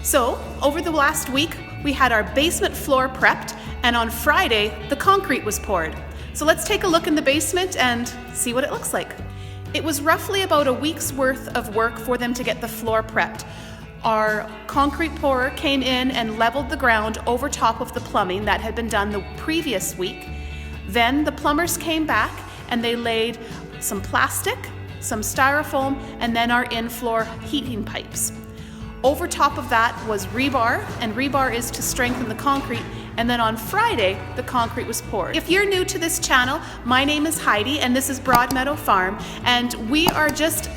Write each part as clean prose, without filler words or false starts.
So over the last week, we had our basement floor prepped, and on Friday, the concrete was poured. So let's take a look in the basement and see what it looks like. It was roughly about a week's worth of work for them to get the floor prepped. Our concrete pourer came in and leveled the ground over top of the plumbing that had been done the previous week. Then the plumbers came back and they laid some plastic, some styrofoam, and then our in-floor heating pipes. Over top of that was rebar, and rebar is to strengthen the concrete. And then on Friday, the concrete was poured. If you're new to this channel, my name is Heidi, and this is Broadmeadow Farm, and we are just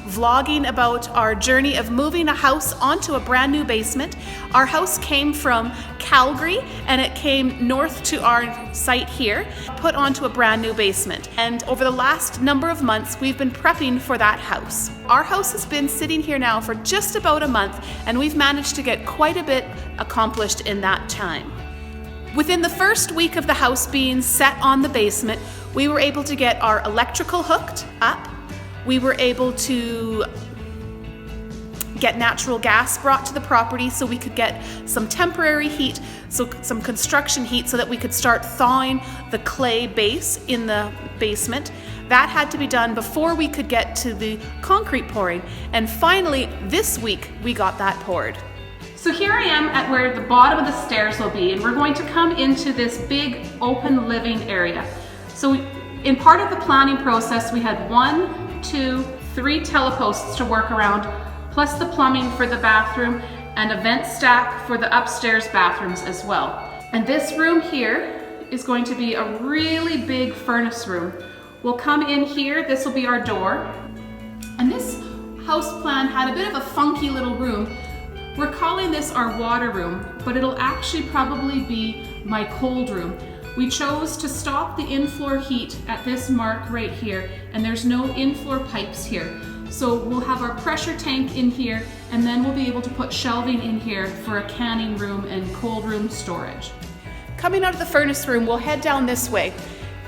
vlogging about our journey of moving a house onto a brand new basement. Our house came from Calgary and it came north to our site here, put onto a brand new basement. And over the last number of months, we've been prepping for that house. Our house has been sitting here now for just about a month, and we've managed to get quite a bit accomplished in that time. Within the first week of the house being set on the basement, we were able to get our electrical hooked up. We were able to get natural gas brought to the property so we could get some temporary heat, so some construction heat, so that we could start thawing the clay base in the basement. That had to be done before we could get to the concrete pouring. And finally, this week, we got that poured. So here I am at where the bottom of the stairs will be, and we're going to come into this big open living area. So in part of the planning process, we had 1, 2, 3 teleposts to work around, plus the plumbing for the bathroom and a vent stack for the upstairs bathrooms as well. And this room here is going to be a really big furnace room. We'll come in here, this will be our door. And this house plan had a bit of a funky little room. We're calling this our water room, but it'll actually probably be my cold room. We chose to stop the in-floor heat at this mark right here, and there's no in-floor pipes here. So we'll have our pressure tank in here, and then we'll be able to put shelving in here for a canning room and cold room storage. Coming out of the furnace room, we'll head down this way.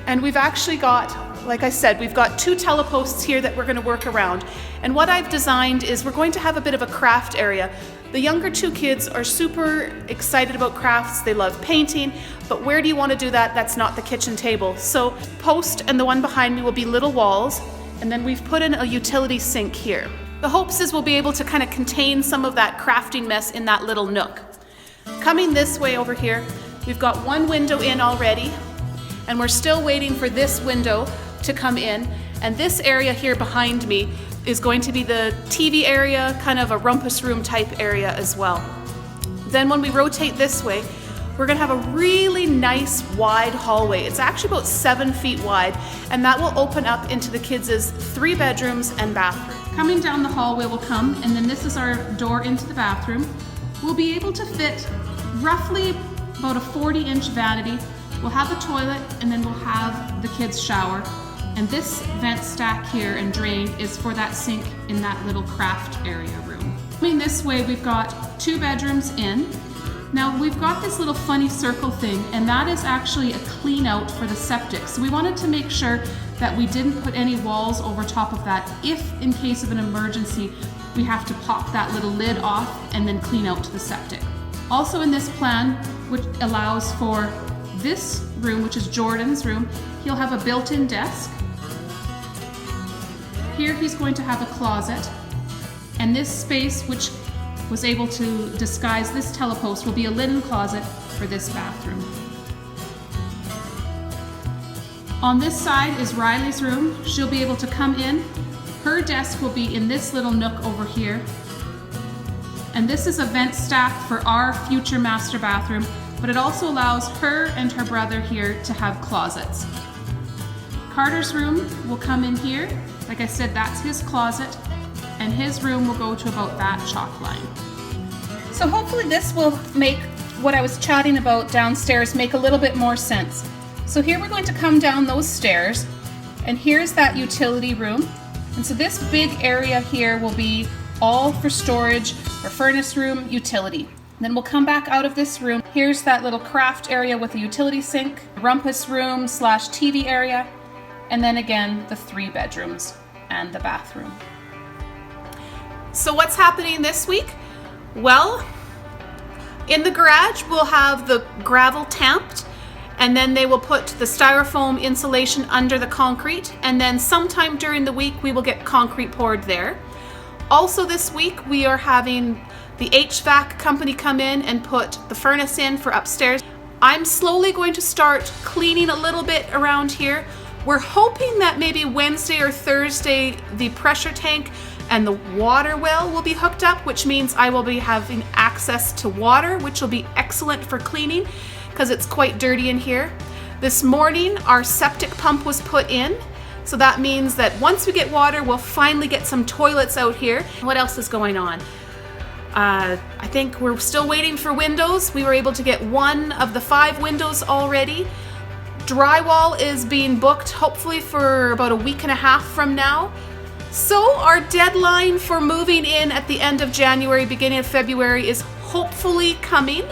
And we've actually got, like I said, we've got 2 teleposts here that we're going to work around. And what I've designed is we're going to have a bit of a craft area. The younger 2 kids are super excited about crafts. They love painting, but where do you want to do that? That's not the kitchen table. So post and the one behind me will be little walls, and then we've put in a utility sink here. The hopes is we'll be able to kind of contain some of that crafting mess in that little nook. Coming this way over here, we've got 1 window in already, and we're still waiting for this window to come in. And this area here behind me is going to be the TV area, kind of a rumpus room type area as well. Then when we rotate this way, we're gonna have a really nice wide hallway. It's actually about 7 feet wide, and that will open up into the kids' 3 bedrooms and bathroom. Coming down the hallway will come, and then this is our door into the bathroom. We'll be able to fit roughly about a 40-inch vanity. We'll have a toilet, and then we'll have the kids' shower. And this vent stack here and drain is for that sink in that little craft area room. Coming this way, we've got 2 bedrooms in. Now we've got this little funny circle thing, and that is actually a clean out for the septic. So we wanted to make sure that we didn't put any walls over top of that if in case of an emergency we have to pop that little lid off and then clean out the septic. Also in this plan, which allows for this room, which is Jordan's room, he'll have a built-in desk. Here he's going to have a closet, and this space, which was able to disguise this telepost, will be a linen closet for this bathroom. On this side is Riley's room. She'll be able to come in. Her desk will be in this little nook over here. And this is a vent stack for our future master bathroom, but it also allows her and her brother here to have closets. Carter's room will come in here. Like I said, that's his closet, and his room will go to about that chalk line. So hopefully this will make what I was chatting about downstairs make a little bit more sense. So here we're going to come down those stairs, and here's that utility room. And so this big area here will be all for storage, for furnace room, utility. Then we'll come back out of this room. Here's that little craft area with a utility sink, rumpus room / TV area, and then again, the 3 bedrooms and the bathroom. So what's happening this week? Well, In the garage, we'll have the gravel tamped, and then they will put the styrofoam insulation under the concrete, and then sometime during the week we will get concrete poured there. Also this week we are having the HVAC company come in and put the furnace in for upstairs. I'm slowly going to start cleaning a little bit around here. We're hoping that maybe Wednesday or Thursday the pressure tank and the water well will be hooked up, which means I will be having access to water, which will be excellent for cleaning because it's quite dirty in here. This morning our septic pump was put in, so that means that once we get water, we'll finally get some toilets out here. What else is going on? I think we're still waiting for windows. We were able to get one of the 5 windows already. Drywall is being booked hopefully for about a week and a half from now. So our deadline for moving in at the end of January, beginning of February is hopefully coming.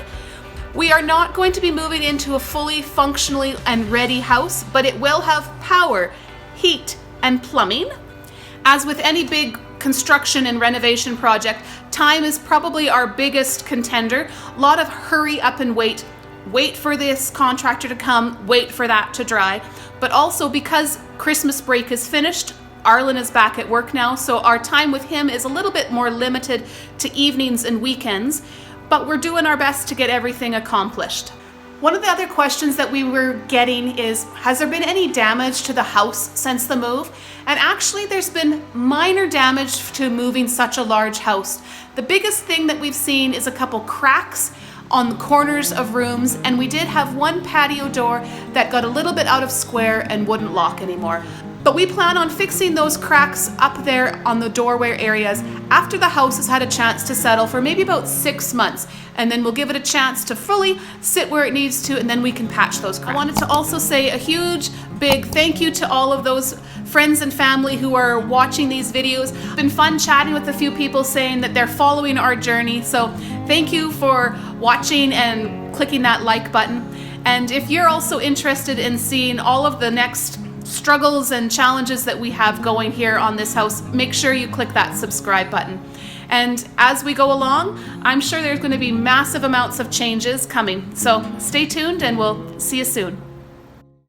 We are not going to be moving into a fully functionally and ready house, but it will have power, heat, and plumbing. As with any big construction and renovation project, time is probably our biggest contender. A lot of hurry up and wait for this contractor to come, wait for that to dry. But also because Christmas break is finished, Arlen is back at work now, so our time with him is a little bit more limited to evenings and weekends, but we're doing our best to get everything accomplished. One of the other questions that we were getting is, has there been any damage to the house since the move? And actually there's been minor damage to moving such a large house. The biggest thing that we've seen is a couple cracks on the corners of rooms, and we did have one patio door that got a little bit out of square and wouldn't lock anymore. But we plan on fixing those cracks up there on the doorway areas after the house has had a chance to settle for maybe about 6 months. And then we'll give it a chance to fully sit where it needs to, and then we can patch those cracks. I wanted to also say a huge, big thank you to all of those friends and family who are watching these videos. It's been fun chatting with a few people saying that they're following our journey. So thank you for watching and clicking that like button. And if you're also interested in seeing all of the next struggles and challenges that we have going here on this house, make sure you click that subscribe button. And as we go along, I'm sure there's going to be massive amounts of changes coming. So stay tuned and we'll see you soon.